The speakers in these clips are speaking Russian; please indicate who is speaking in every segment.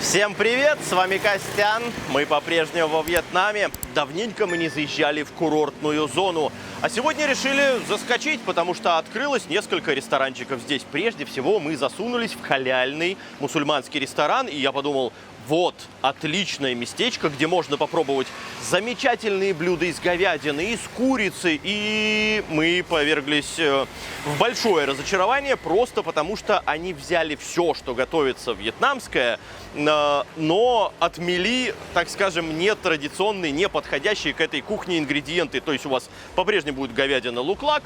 Speaker 1: Всем привет, с вами Костян. Мы по-прежнему во Вьетнаме. Давненько мы не заезжали в курортную зону. А сегодня решили заскочить, потому что открылось несколько ресторанчиков здесь. Прежде всего мы засунулись в халяльный мусульманский ресторан. И я подумал, вот, отличное местечко, где можно попробовать замечательные блюда из говядины, из курицы. И мы поверглись в большое разочарование, просто потому что они взяли все, что готовится вьетнамское, но отмели, так скажем, нетрадиционные, не подходящие к этой кухне ингредиенты. То есть у вас по-прежнему будет говядина лук-лак,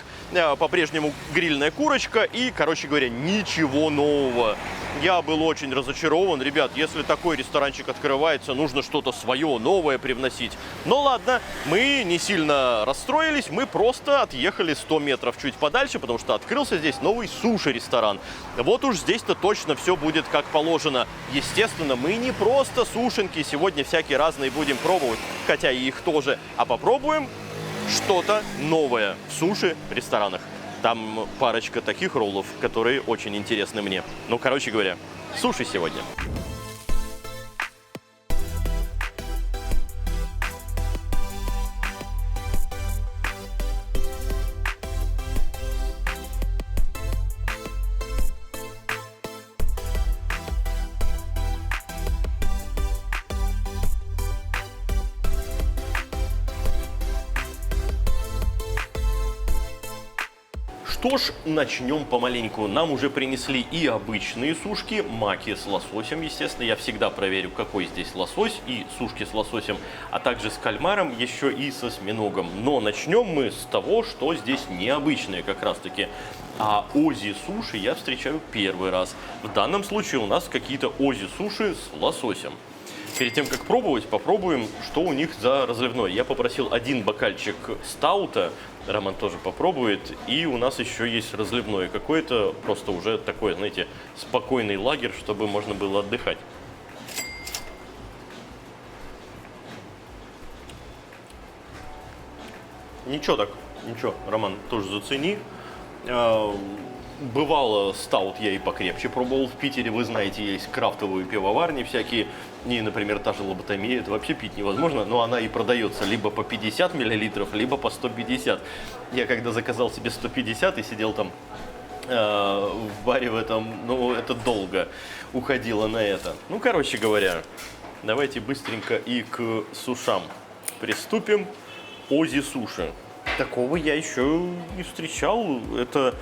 Speaker 1: по-прежнему грильная курочка и, короче говоря, ничего нового. Я был очень разочарован. Ребят, если такой ресторанчик открывается, нужно что-то свое, новое привносить. Но ладно, мы не сильно расстроились, мы просто отъехали 100 метров чуть подальше, потому что открылся здесь новый суши-ресторан. Вот уж здесь-то точно все будет как положено. Естественно, мы не просто сушенки сегодня всякие разные будем пробовать, хотя и их тоже, а попробуем что-то новое в суши-ресторанах. Там парочка таких роллов, которые очень интересны мне. Ну, короче говоря, суши сегодня. Что ж, начнем помаленьку. Нам уже принесли и обычные сушки, маки с лососем, естественно. Я всегда проверю, какой здесь лосось, и сушки с лососем, а также с кальмаром, еще и со осьминогом. Но начнем мы с того, что здесь необычное как раз-таки. А ози-суши я встречаю первый раз. В данном случае у нас какие-то ози-суши с лососем. Перед тем, как пробовать, попробуем, что у них за разливной. Я попросил один бокальчик стаута, Роман тоже попробует, и у нас еще есть разливное какое-то, просто уже такой, знаете, спокойный лагерь, чтобы можно было отдыхать. Ничего так, ничего, Роман, тоже зацени. Бывало, стаут я и покрепче пробовал в Питере. Вы знаете, есть крафтовые пивоварни всякие. И, например, та же лоботомия, это вообще пить невозможно, но она и продается либо по 50 мл, либо по 150. Я когда заказал себе 150 и сидел там в баре в этом, ну, это долго уходило на это. Ну, короче говоря, давайте быстренько и к сушам приступим. Ози-суши. Такого я еще не встречал. Это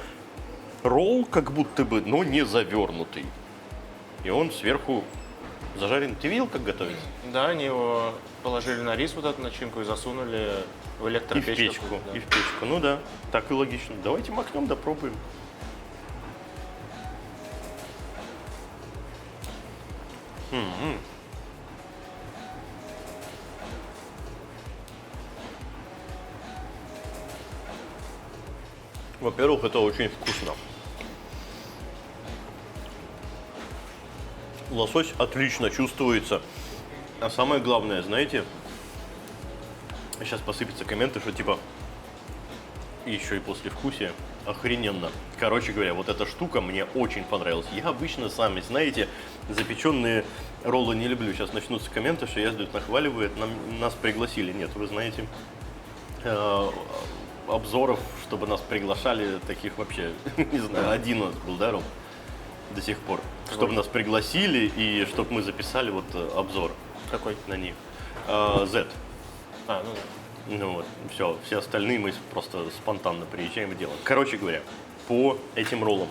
Speaker 1: ролл как будто бы, но не завернутый. И он сверху зажарен. Ты видел, как готовится?
Speaker 2: Да, они его положили на рис, вот эту начинку, и засунули в электропечку.
Speaker 1: И в печку,
Speaker 2: да.
Speaker 1: и в печку. Ну да, так и логично. Давайте макнем, да пробуем. Во-первых, это очень вкусно. Лосось отлично чувствуется. А самое главное, знаете, сейчас посыпятся комменты, что типа еще и послевкусие. Охрененно. Короче говоря, вот эта штука мне очень понравилась. Я обычно, сами знаете, запеченные роллы не люблю. Сейчас начнутся комменты, что я здесь нахваливаю, нас пригласили. Нет, вы знаете, обзоров, чтобы нас приглашали, таких вообще, не знаю, один у нас был, да, Ром? До сих пор. Чтобы нас пригласили и чтобы мы записали вот обзор.
Speaker 2: Какой?
Speaker 1: На них. Z.
Speaker 2: А, ну да.
Speaker 1: Ну вот, все остальные мы просто спонтанно приезжаем и делаем. Короче говоря, по этим роллам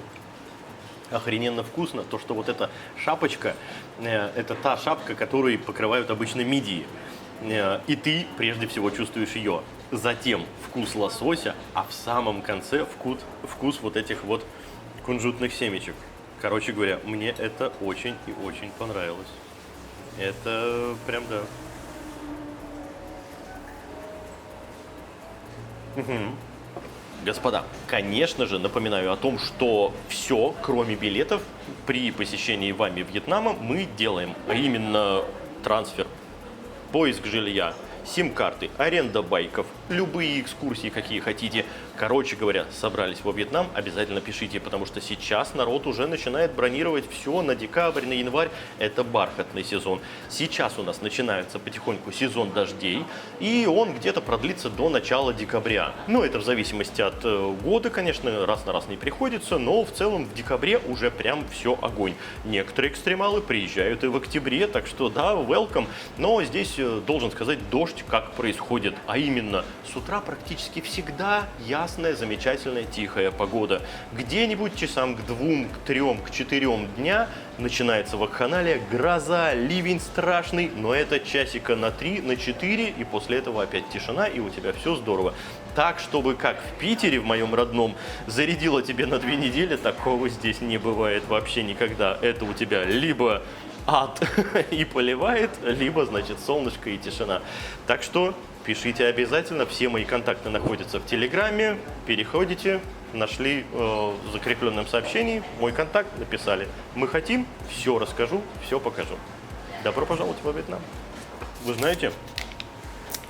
Speaker 1: охрененно вкусно. То, что вот эта шапочка, это та шапка, которой покрывают обычно мидии. И ты прежде всего чувствуешь ее. Затем вкус лосося, а в самом конце вкус вот этих вот кунжутных семечек. Короче говоря, мне это очень и очень понравилось. Это прям да. Господа, конечно же, напоминаю о том, что все, кроме билетов, при посещении вами Вьетнама мы делаем, а именно трансфер, поиск жилья, сим-карты, аренда байков, любые экскурсии, какие хотите, Короче говоря, собрались во Вьетнам, обязательно пишите, потому что сейчас народ уже начинает бронировать все на декабрь, на январь. Это бархатный сезон. Сейчас у нас начинается потихоньку сезон дождей, и он где-то продлится до начала декабря. Ну, это в зависимости от года, конечно, раз на раз не приходится, но в целом в декабре уже прям все огонь. Некоторые экстремалы приезжают и в октябре, так что да, welcome. Но здесь, должен сказать, дождь как происходит, а именно с утра практически всегда ясная, замечательная, тихая погода. Где-нибудь часам к 2, к 3, к 4 дня начинается вакханалия, гроза, ливень страшный, но это часика на 3, на 4, и после этого опять тишина, и у тебя все здорово. Так, чтобы как в Питере, в моем родном, зарядило тебе на 2 недели, такого здесь не бывает вообще никогда. Это у тебя либо ад и поливает, либо, значит, солнышко и тишина. Так что пишите обязательно, все мои контакты находятся в Телеграме, переходите, нашли в закрепленном сообщении мой контакт, написали. Мы хотим, все расскажу, все покажу. Добро пожаловать во Вьетнам. Вы знаете,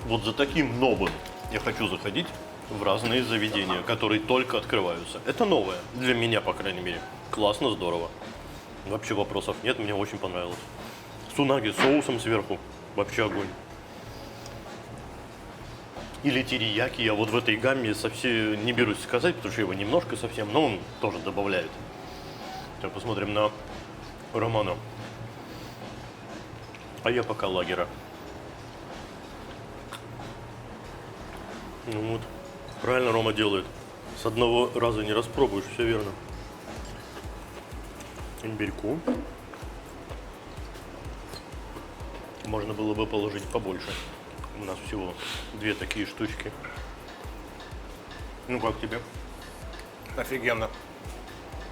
Speaker 1: вот за таким новым я хочу заходить в разные заведения, которые только открываются. Это новое, для меня, по крайней мере. Классно, здорово. Вообще вопросов нет, мне очень понравилось. С унаги, с соусом сверху, вообще огонь. Или терияки, я вот в этой гамме совсем не берусь сказать, потому что его немножко совсем, но он тоже добавляет. Так, посмотрим на Романа. А я пока лагера. Ну вот, правильно Рома делает. С одного раза не распробуешь, все верно. Имбирьку. Можно было бы положить побольше. У нас всего 2 такие штучки. Ну как тебе?
Speaker 2: Офигенно.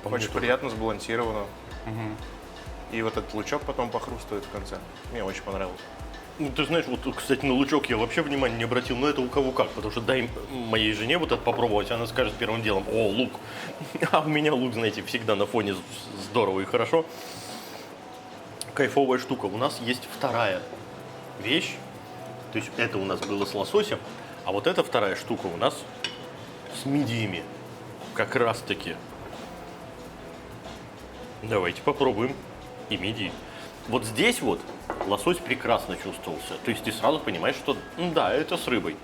Speaker 1: По мне
Speaker 2: Очень
Speaker 1: тоже.
Speaker 2: приятно, сбалансировано. И вот этот лучок потом похрустывает в конце. Мне очень понравилось.
Speaker 1: Ну, ты знаешь, вот, кстати, на лучок я вообще внимания не обратил, но это у кого как, потому что дай моей жене вот это попробовать, она скажет первым делом: о, лук. А у меня лук, знаете, всегда на фоне здорово и хорошо. Кайфовая штука. У нас есть вторая вещь, то есть это у нас было с лососем, а вот эта вторая штука у нас с мидиями, как раз таки. Давайте попробуем и мидии. Вот здесь вот лосось прекрасно чувствовался. То есть ты сразу понимаешь, что да, это с рыбой.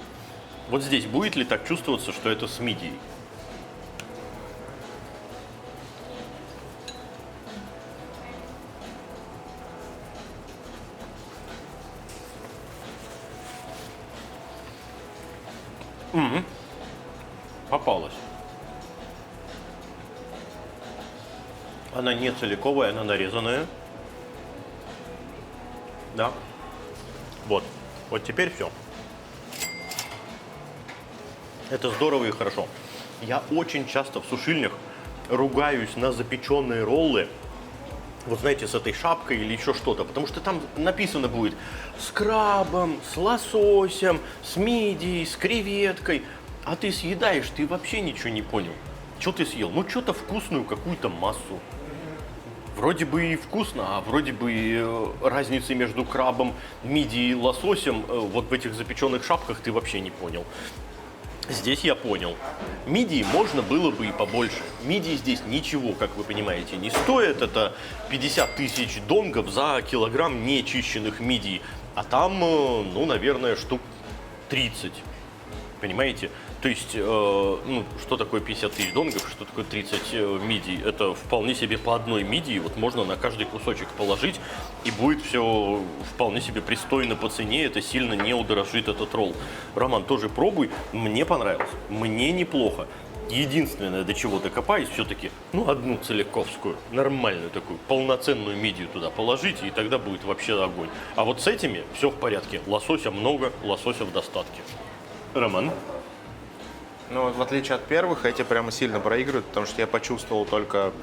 Speaker 1: Вот здесь будет ли так чувствоваться, что это с мидией? Попалась. Она не целиковая, она нарезанная. Да. Вот. Вот теперь все. Это здорово и хорошо. Я очень часто в сушильнях ругаюсь на запеченные роллы. Вот знаете, с этой шапкой или еще что-то. Потому что там написано будет с крабом, с лососем, с мидией, с креветкой. А ты съедаешь, ты вообще ничего не понял. Что ты съел? Ну, что-то вкусную какую-то массу. Вроде бы и вкусно, а вроде бы и разницы между крабом, мидией и лососем вот в этих запеченных шапках ты вообще не понял. Здесь я понял. Мидии можно было бы и побольше. Мидии здесь ничего, как вы понимаете, не стоит. Это 50 тысяч донгов за килограмм нечищенных мидий. А там, ну, наверное, штук 30. Понимаете? То есть, ну, что такое 50 тысяч донгов, что такое 30 мидий? Это вполне себе по одной мидии, вот можно на каждый кусочек положить, и будет все вполне себе пристойно по цене, это сильно не удорожит этот ролл. Роман, тоже пробуй, мне понравилось, мне неплохо. Единственное, до чего докопаюсь, все-таки, ну, одну целиковскую, нормальную такую, полноценную мидию туда положите, и тогда будет вообще огонь. А вот с этими все в порядке, лосося много, лосося в достатке. Роман?
Speaker 2: Ну, вот в отличие от первых, эти прямо сильно проигрывают, потому что я почувствовал только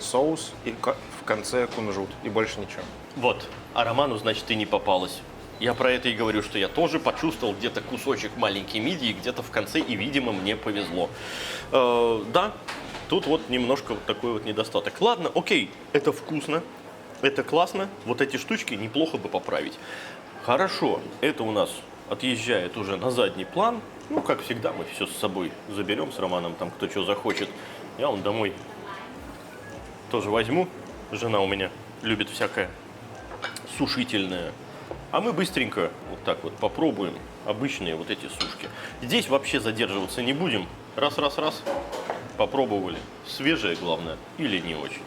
Speaker 2: соус и в конце кунжут, и больше ничего.
Speaker 1: Вот, а Роману, значит, ты не попалась. Я про это и говорю, что я тоже почувствовал где-то кусочек маленькой мидии, где-то в конце, и, видимо, мне повезло. Да, тут вот немножко вот такой вот недостаток. Ладно, окей, это вкусно, это классно, вот эти штучки неплохо бы поправить. Хорошо, это у нас отъезжает уже на задний план. Ну, как всегда, мы все с собой заберем с Романом, там кто что захочет. Я вон домой тоже возьму. Жена у меня любит всякое сушительное. А мы быстренько вот так вот попробуем обычные вот эти сушки. Здесь вообще задерживаться не будем. Раз, попробовали. Свежее, главное, или не очень.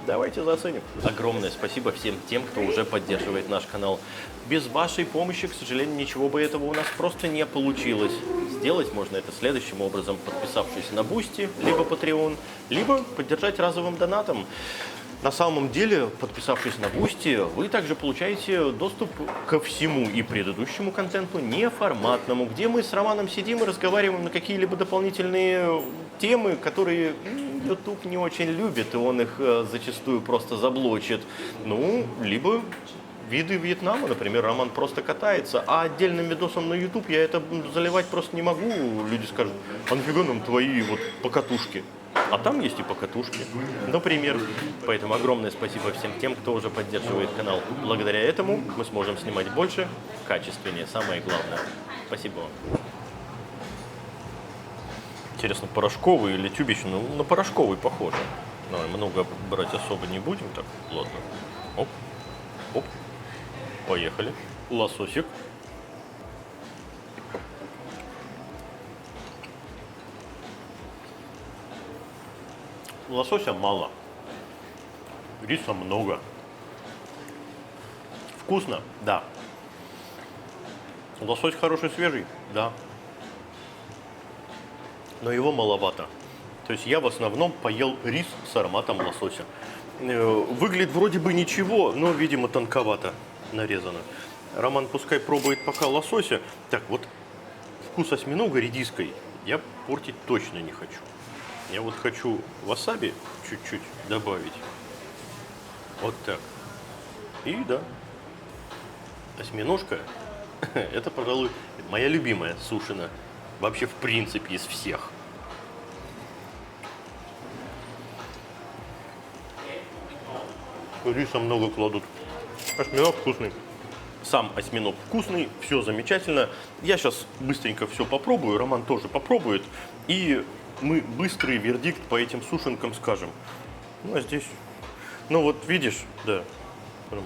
Speaker 1: Давайте заценим. Огромное спасибо всем тем, кто уже поддерживает наш канал. Без вашей помощи, к сожалению, ничего бы этого у нас просто не получилось. Сделать можно это следующим образом, подписавшись на Boosty, либо Patreon, либо поддержать разовым донатом. На самом деле, подписавшись на Boosty, вы также получаете доступ ко всему и предыдущему контенту неформатному, где мы с Романом сидим и разговариваем на какие-либо дополнительные темы, которые YouTube не очень любит, и он их зачастую просто заблочит. Ну, либо виды Вьетнама, например, Роман просто катается, а отдельным видосом на YouTube я это заливать просто не могу. Люди скажут, а нафига нам твои вот покатушки? А там есть и покатушки, например. Поэтому огромное спасибо всем тем, кто уже поддерживает канал. Благодаря этому мы сможем снимать больше, качественнее, самое главное. Спасибо вам. Интересно, порошковый или тюбичный? Ну, на порошковый похоже. Давай, много брать особо не будем. Так, ладно. Оп, оп. Поехали. Лососик. Лосося мало. Риса много. Вкусно? Да. Лосось хороший, свежий? Да. Но его маловато. То есть я в основном поел рис с ароматом лосося. Выглядит вроде бы ничего, но, видимо, тонковато нарезано. Роман пускай пробует пока лосося. Так, вот вкус осьминога редиской я портить точно не хочу. Я вот хочу васаби чуть-чуть добавить. Вот так. И да. Осьминожка это, пожалуй, моя любимая сушина. Вообще, в принципе, из всех. Риса много кладут. Осьминог вкусный. Сам осьминог вкусный, все замечательно. Я сейчас быстренько все попробую, Роман тоже попробует. И мы быстрый вердикт по этим сушенкам скажем. Ну, а здесь... Ну, вот видишь, да.
Speaker 2: Ну,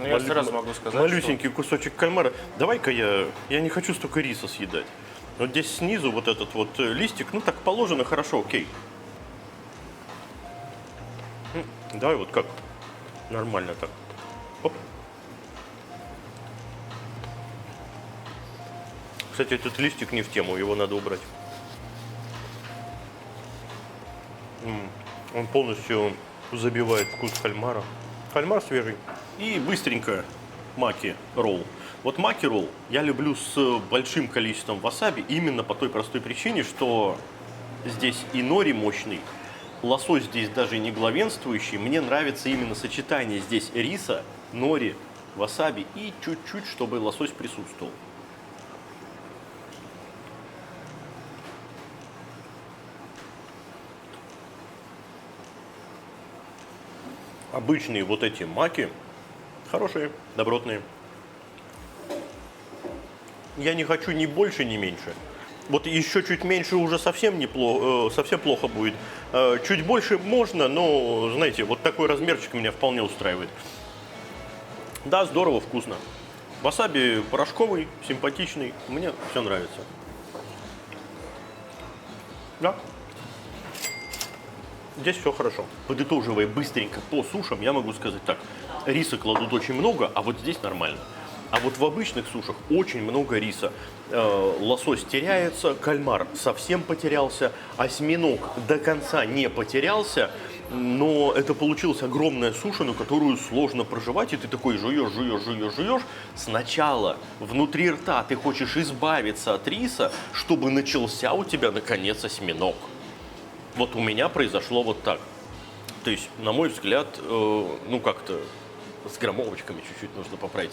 Speaker 2: я сразу могу сказать,
Speaker 1: малюсенький кусочек кальмара. Давай-ка я не хочу столько риса съедать. Вот здесь снизу вот этот вот листик, ну, так положено, хорошо, окей. Давай вот как. Нормально так. Оп. Кстати, этот листик не в тему, его надо убрать. Он полностью забивает вкус кальмара. Кальмар свежий. И быстренько маки ролл. Вот маки ролл я люблю с большим количеством васаби именно по той простой причине, что здесь и нори мощный, лосось здесь даже не главенствующий. Мне нравится именно сочетание здесь риса, нори, васаби и чуть-чуть, чтобы лосось присутствовал. Обычные вот эти маки хорошие, добротные. Я не хочу ни больше, ни меньше. Вот еще чуть меньше уже совсем неплохо, совсем плохо будет. Чуть больше можно, но, знаете, вот такой размерчик меня вполне устраивает. Да, здорово, вкусно. Васаби порошковый, симпатичный. Мне все нравится. Да. Здесь все хорошо. Подытоживая быстренько по сушам, я могу сказать так. Риса кладут очень много, а вот здесь нормально. А вот в обычных сушах очень много риса. Лосось теряется, кальмар совсем потерялся, осьминог до конца не потерялся, но это получилась огромная сушина, которую сложно прожевать, и ты такой жуешь. Сначала внутри рта ты хочешь избавиться от риса, чтобы начался у тебя наконец осьминог. Вот у меня произошло вот так. То есть, на мой взгляд, ну как-то с граммовочками чуть-чуть нужно поправить.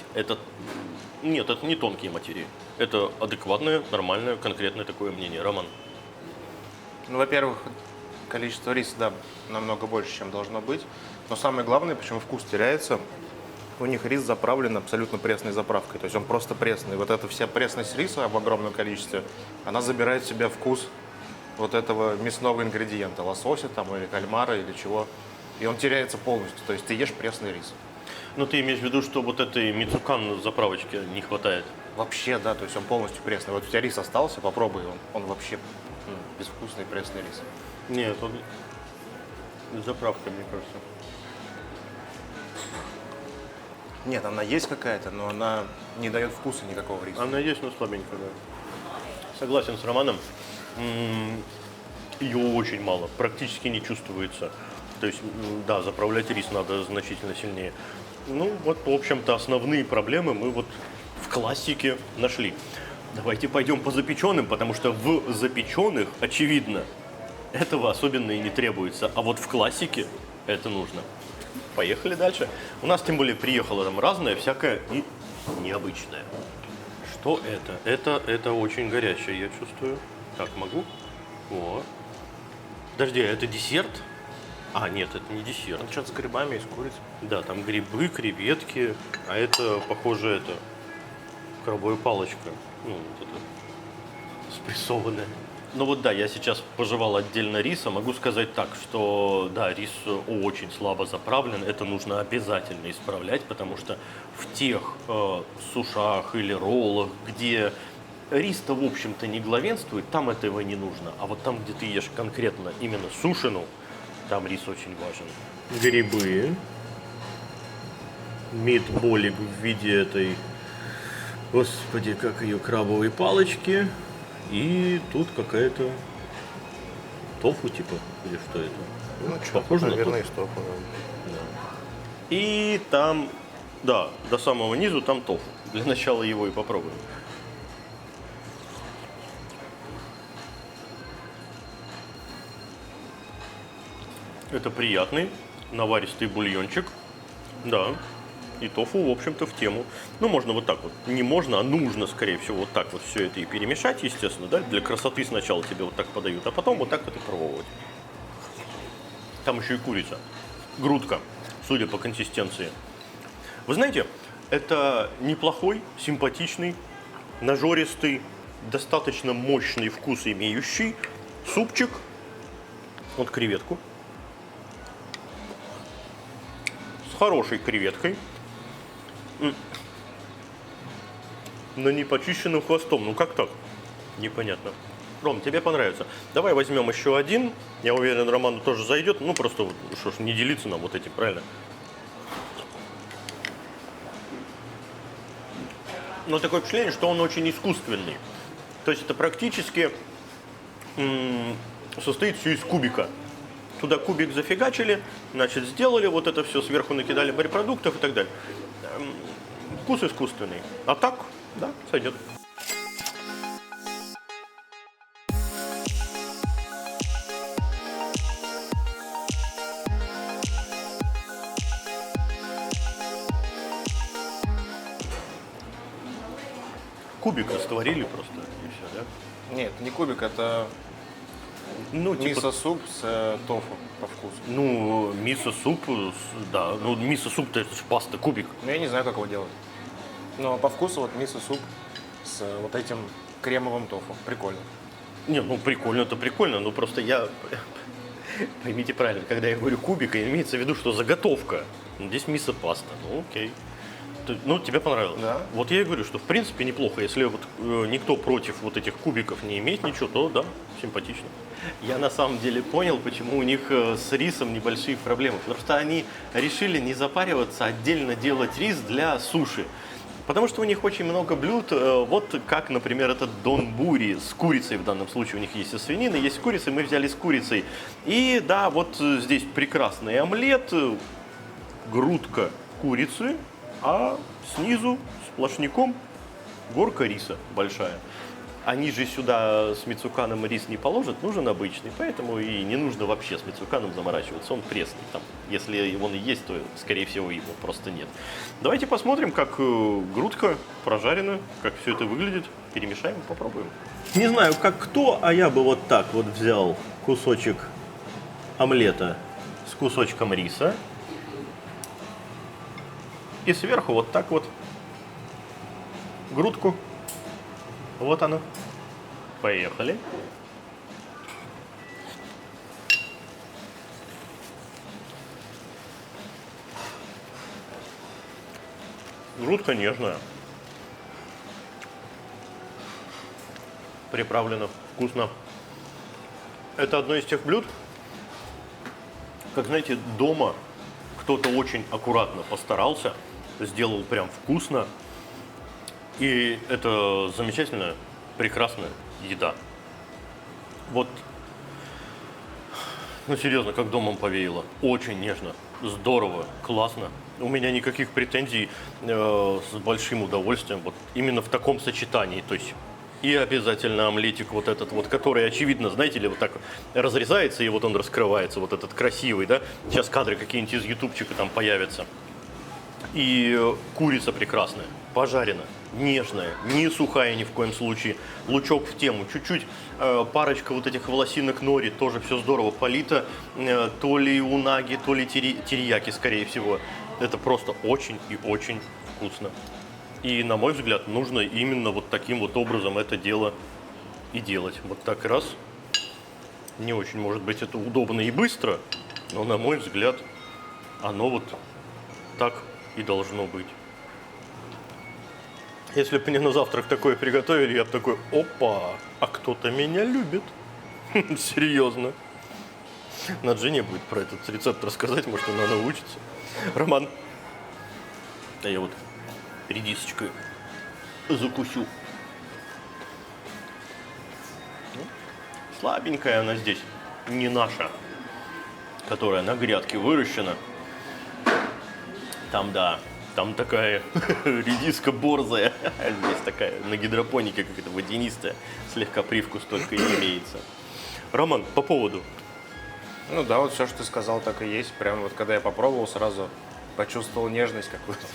Speaker 1: Нет, это не тонкие материи. Это адекватное, нормальное, конкретное такое мнение. Роман?
Speaker 2: Ну, во-первых, количество риса, да, намного больше, чем должно быть. Но самое главное, почему вкус теряется, у них рис заправлен абсолютно пресной заправкой. То есть он просто пресный. Вот эта вся пресность риса в огромном количестве, она забирает в себя вкус вот этого мясного ингредиента, лосося там или кальмара или чего. И он теряется полностью. То есть ты ешь пресный рис.
Speaker 1: Но ты имеешь в виду, что вот этой мицукан заправочки не хватает?
Speaker 2: Вообще, да, то есть он полностью пресный. Вот у тебя рис остался, попробуй, он вообще безвкусный пресный рис.
Speaker 1: Нет, он заправка, мне кажется.
Speaker 2: Нет, она есть какая-то, но она не дает вкуса никакого риса.
Speaker 1: Она есть, но слабенькая, да. Согласен с Романом. Ее очень мало, практически не чувствуется. То есть, да, заправлять рис надо значительно сильнее. Ну, вот, в общем-то, основные проблемы мы вот в классике нашли. Давайте пойдем по запеченным, потому что в запеченных, очевидно, этого особенно и не требуется. А вот в классике это нужно. Поехали дальше. У нас, тем более, приехало там разное, всякое и необычное. Что это? Это очень горячее, я чувствую. Так, могу? О. Подожди, а это десерт? А, нет, это не десерт.
Speaker 2: Ну, что-то с грибами и с курицей.
Speaker 1: Да, там грибы, креветки, а это, похоже, это крабовая палочка. Ну, вот это спрессованная. Ну вот да, я сейчас пожевал отдельно риса, могу сказать так, что да, рис очень слабо заправлен, это нужно обязательно исправлять, потому что в тех сушах или роллах, где рис-то, в общем-то, не главенствует, там этого не нужно. А вот там, где ты ешь конкретно именно сушину, там рис очень важен. Грибы, митболик в виде этой, господи, как ее, крабовой палочки. И тут какая-то тофу типа, или что это?
Speaker 2: Ну, что,
Speaker 1: похоже на
Speaker 2: наверное,
Speaker 1: тофу.
Speaker 2: из тофу.
Speaker 1: Да. И там, да, до самого низу там тофу. Для начала его и попробуем. Это приятный наваристый бульончик. Да. И тофу, в общем-то, в тему. Ну, можно вот так вот. Не можно, а нужно, скорее всего, вот так вот все это и перемешать, естественно, да. Для красоты сначала тебе вот так подают, а потом вот так вот и пробовать. Там еще и курица. Грудка, судя по консистенции. Вы знаете, это неплохой, симпатичный, нажористый, достаточно мощный вкус имеющий супчик. Вот креветку. С хорошей креветкой. Но не почищенным хвостом. Ну как так? Непонятно. Ром, тебе понравится. Давай возьмем еще один. Я уверен, Роману тоже зайдет. Ну просто, что ж, не делиться нам вот этим, правильно? Но такое впечатление, что он очень искусственный. То есть это практически состоит все из кубика. Туда кубик зафигачили, значит, сделали вот это все, сверху накидали морепродуктов и так далее. Вкус искусственный. А так, да, сойдет. Кубик растворили просто, и все, да?
Speaker 2: Нет, не кубик, это
Speaker 1: Ну, типа,
Speaker 2: мисо-суп с тофу по вкусу.
Speaker 1: ну, мисо-суп, да, ну, мисо-суп-то это же паста, кубик.
Speaker 2: Но я не знаю, как его делать. Но по вкусу вот мисо-суп с вот этим кремовым тофу. Прикольно.
Speaker 1: Не, ну, прикольно-то прикольно, но просто я, поймите правильно, когда я говорю кубик, имеется в виду, что заготовка. Ну, здесь мисо-паста, ну, окей. Ну, тебе понравилось?
Speaker 2: Да.
Speaker 1: Вот я и говорю, что в принципе неплохо. Если вот никто против вот этих кубиков не имеет ничего, то да, симпатично. Я на самом деле понял, почему у них с рисом небольшие проблемы. Потому что они решили не запариваться, отдельно делать рис для суши. Потому что у них очень много блюд, вот как, например, этот донбури с курицей в данном случае. У них есть и свинина, есть с курицей, мы взяли с курицей. И да, вот здесь прекрасный омлет, грудка курицы, а снизу сплошняком горка риса большая. Они же сюда с мицуканом рис не положат, нужен обычный, поэтому и не нужно вообще с мицуканом заморачиваться, он пресный. Там, если он и есть, то, скорее всего, его просто нет. Давайте посмотрим, как грудка прожарена, как все это выглядит. Перемешаем и попробуем. Не знаю, как кто, а я бы вот так вот взял кусочек омлета с кусочком риса И сверху вот так вот грудку. Вот она. Поехали. Грудка нежная. Приправлено вкусно. Это одно из тех блюд, как, знаете, дома кто-то очень аккуратно постарался, сделал прям вкусно. И это замечательная, прекрасная еда. Вот, ну серьезно, как домом повеяло. Очень нежно, здорово, классно. У меня никаких претензий, с большим удовольствием. Вот именно в таком сочетании. То есть и обязательно омлетик вот этот вот, который, очевидно, знаете ли, вот так разрезается, и вот он раскрывается, вот этот красивый, да. Сейчас кадры какие-нибудь из ютубчика там появятся. И курица прекрасная, пожарена, нежная, не сухая ни в коем случае. Лучок в тему, чуть-чуть, парочка вот этих волосинок нори, тоже все здорово полито. То ли унаги, то ли терияки, скорее всего. Это просто очень и очень вкусно. И, на мой взгляд, нужно именно вот таким вот образом это дело и делать. Вот так раз. Не очень, может быть, это удобно и быстро, но, на мой взгляд, оно вот так и должно быть. Если бы мне на завтрак такое приготовили, я бы такой: опа, а кто-то меня любит. Серьезно. Надо жене будет про этот рецепт рассказать, может, она научится. Роман, а я вот редисочкой закусю. Слабенькая она здесь, не наша, которая на грядке выращена. Там, да, там такая редиска борзая. Здесь такая на гидропонике какая-то водянистая. Слегка привкус только и имеется. Роман, по поводу.
Speaker 2: Ну да, вот все, что ты сказал, так и есть. Прям вот когда я попробовал, сразу почувствовал нежность какую-то.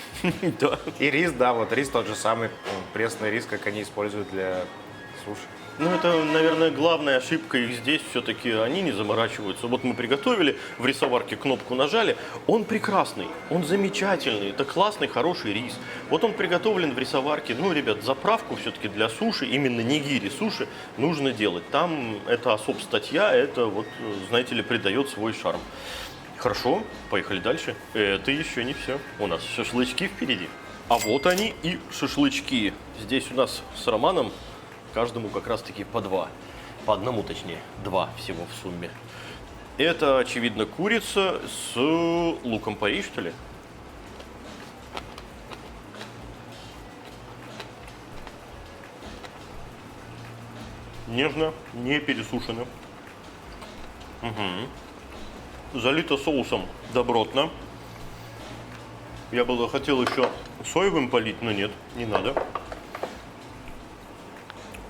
Speaker 1: Да.
Speaker 2: И рис, да, вот рис тот же самый, пресный рис, как они используют для суши.
Speaker 1: Ну, это, наверное, главная ошибка их здесь. Все-таки они не заморачиваются. Вот мы приготовили, в рисоварке кнопку нажали. Он прекрасный, он замечательный. Это классный, хороший рис. Вот он приготовлен в рисоварке. Ну, ребят, заправку все-таки для суши, именно нигири суши, нужно делать. Там это особ статья, это вот, знаете ли, придает свой шарм. Хорошо, поехали дальше. Это еще не все. У нас шашлычки впереди. А вот они и шашлычки. Здесь у нас с Романом каждому как раз-таки по два. По одному, точнее, два всего в сумме. Это, очевидно, курица с луком порей, что ли? Нежно, не пересушено. Угу. Залито соусом добротно. Я было хотел еще соевым полить, но нет, не надо.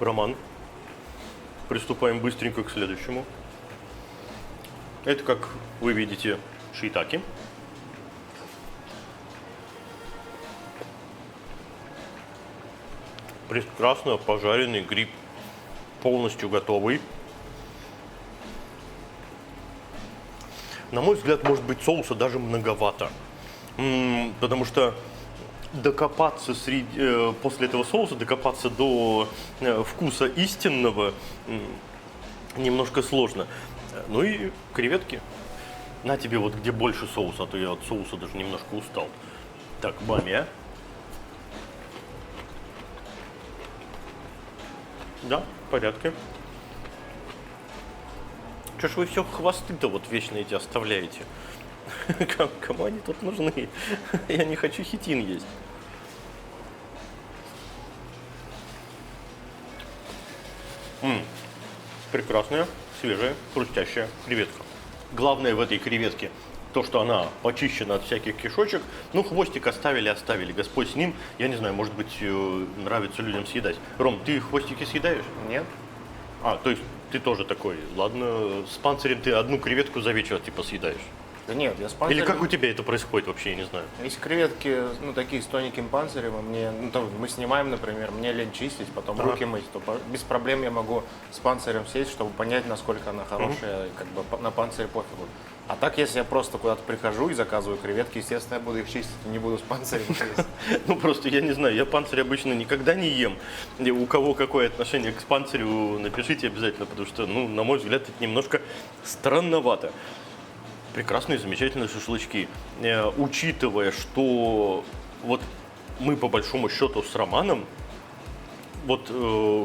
Speaker 1: Роман, приступаем быстренько к следующему. Это, как вы видите, шиитаки. Прекрасно пожаренный гриб, полностью готовый. На мой взгляд, может быть, соуса даже многовато. Потому что докопаться после этого соуса, докопаться до вкуса истинного немножко сложно. Ну и креветки. На тебе вот где больше соуса, а то я от соуса даже немножко устал. Так, бамия. Да, в порядке. Че ж вы все хвосты-то вот вечно эти оставляете? Кому они тут нужны? Я не хочу хитин есть. Прекрасная, свежая, хрустящая креветка. Главное в этой креветке то, что она почищена от всяких кишочек. Ну, хвостик оставили. Господь с ним. Я не знаю, может быть, нравится людям съедать. Ром, ты хвостики съедаешь?
Speaker 2: Нет?
Speaker 1: А, то есть ты тоже такой. Ладно, с панцирем ты одну креветку за вечер типа съедаешь.
Speaker 2: Да нет, я спонсорю.
Speaker 1: Или как у тебя это происходит вообще, я не знаю.
Speaker 2: Если креветки, ну, такие с тоненьким панцирем, а мне, ну, там, мы снимаем, например, мне лень чистить, потом руки мыть, то без проблем я могу с панцирем сесть, чтобы понять, насколько она хорошая, и как бы на панцире пофигу. А так, если я просто куда-то прихожу и заказываю креветки, естественно, я буду их чистить, не буду с панцирем есть.
Speaker 1: Ну, просто я не знаю, я панцирь обычно никогда не ем. И у кого какое отношение к панцирю, напишите обязательно, потому что, ну, на мой взгляд, это немножко странновато. Прекрасные, замечательные шашлычки. Учитывая, что вот мы по большому счету с Романом вот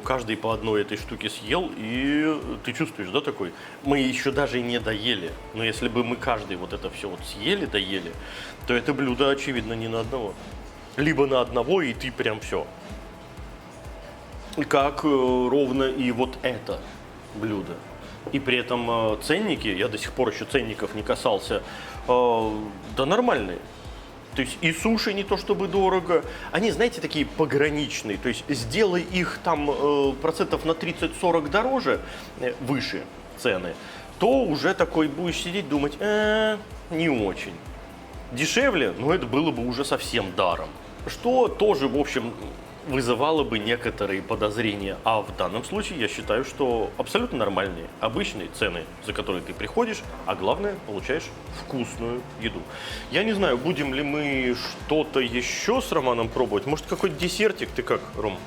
Speaker 1: каждый по одной этой штуке съел, и ты чувствуешь, да, такой? Мы еще даже и не доели. Но если бы мы каждый вот это все вот съели, доели, то это блюдо, очевидно, не на одного. Либо на одного, и ты прям все. Как ровно и вот это блюдо. И при этом ценники, я до сих пор еще ценников не касался, да нормальные. То есть и суши не то чтобы дорого, они, знаете, такие пограничные. То есть сделай их там процентов на 30-40 дороже, выше цены, то уже такой будешь сидеть думать, не очень. Дешевле, но это было бы уже совсем даром. Что тоже, в общем, вызывало бы некоторые подозрения. А в данном случае я считаю, что абсолютно нормальные, обычные цены, за которые ты приходишь, а главное, получаешь вкусную еду. Я не знаю, будем ли мы что-то еще с Романом пробовать. Может, какой-то десертик? Ты как, Ром?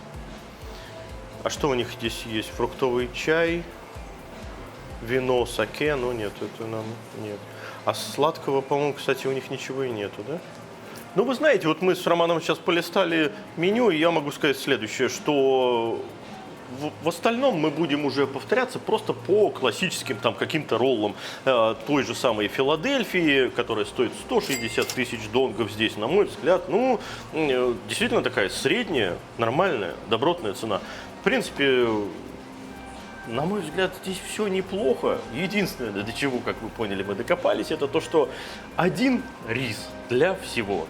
Speaker 1: А что у них здесь есть? Фруктовый чай, вино, саке? Ну нет, это нам нет. А сладкого, по-моему, кстати, у них ничего и нету, да? Ну, вы знаете, вот мы с Романом сейчас полистали меню, и я могу сказать следующее, что в остальном мы будем уже повторяться просто по классическим там каким-то роллам той же самой Филадельфии, которая стоит 160 тысяч донгов здесь, на мой взгляд, ну, действительно такая средняя, нормальная, добротная цена. В принципе, на мой взгляд, здесь все неплохо. Единственное, до чего, как вы поняли, мы докопались, это то, что один рис для всего.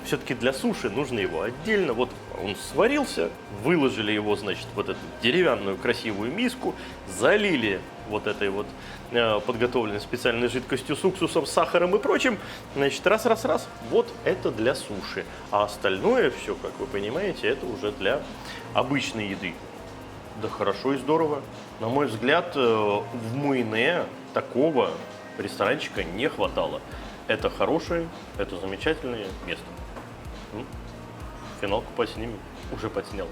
Speaker 1: Все-таки для суши нужно его отдельно. Вот он сварился, выложили его, значит, вот эту деревянную красивую миску, залили вот этой вот подготовленной специальной жидкостью с уксусом, сахаром и прочим. Значит, раз, вот это для суши. А остальное все, как вы понимаете, это уже для обычной еды. Да хорошо и здорово. На мой взгляд, в Муйне такого ресторанчика не хватало. Это хорошее, это замечательное место. Финалку поснимем. Уже подснял.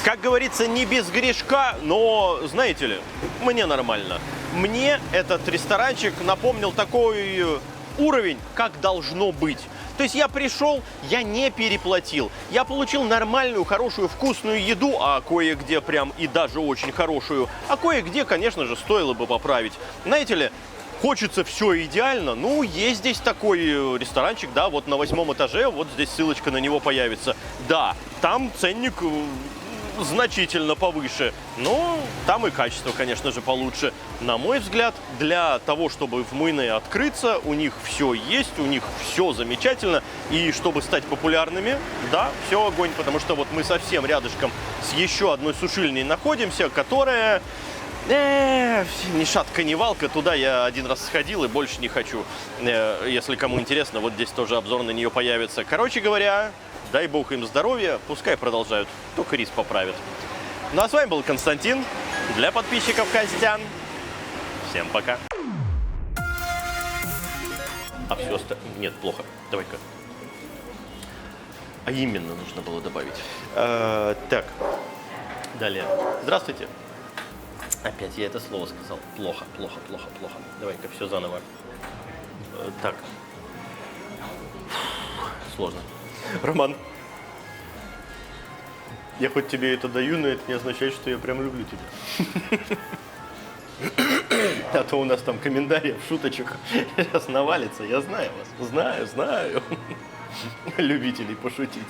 Speaker 1: Как говорится, не без грешка, но, знаете ли, мне нормально. Мне этот ресторанчик напомнил такой уровень, как должно быть. То есть я пришел, я не переплатил. Я получил нормальную, хорошую, вкусную еду, а кое-где прям и даже очень хорошую. А кое-где, конечно же, стоило бы поправить. Знаете ли, хочется все идеально. Ну, есть здесь такой ресторанчик, да, вот на 8-м этаже, вот здесь ссылочка на него появится. Да, там ценник значительно повыше, но там и качество, конечно же, получше. На мой взгляд, для того, чтобы в Муйне открыться, у них все есть, у них все замечательно. И чтобы стать популярными, да, все огонь, потому что вот мы совсем рядышком с еще одной сушильней находимся, которая... ни шатка, ни валка. Туда я один раз сходил и больше не хочу. Если кому интересно, вот здесь тоже обзор на нее появится. Короче говоря, дай бог им здоровья, пускай продолжают, только рис поправят. Ну а с вами был Константин, для подписчиков Костян. Всем пока. А все остальное... Нет, плохо. Давай-ка. А именно нужно было добавить. Так, далее. Здравствуйте. Опять я это слово сказал. Плохо. Давай-ка все заново. Так. Сложно. Роман, я хоть тебе это даю, но это не означает, что я прям люблю тебя. А то у нас там комментариев, шуточек сейчас навалится. Я знаю вас. Знаю. Любителей пошутить.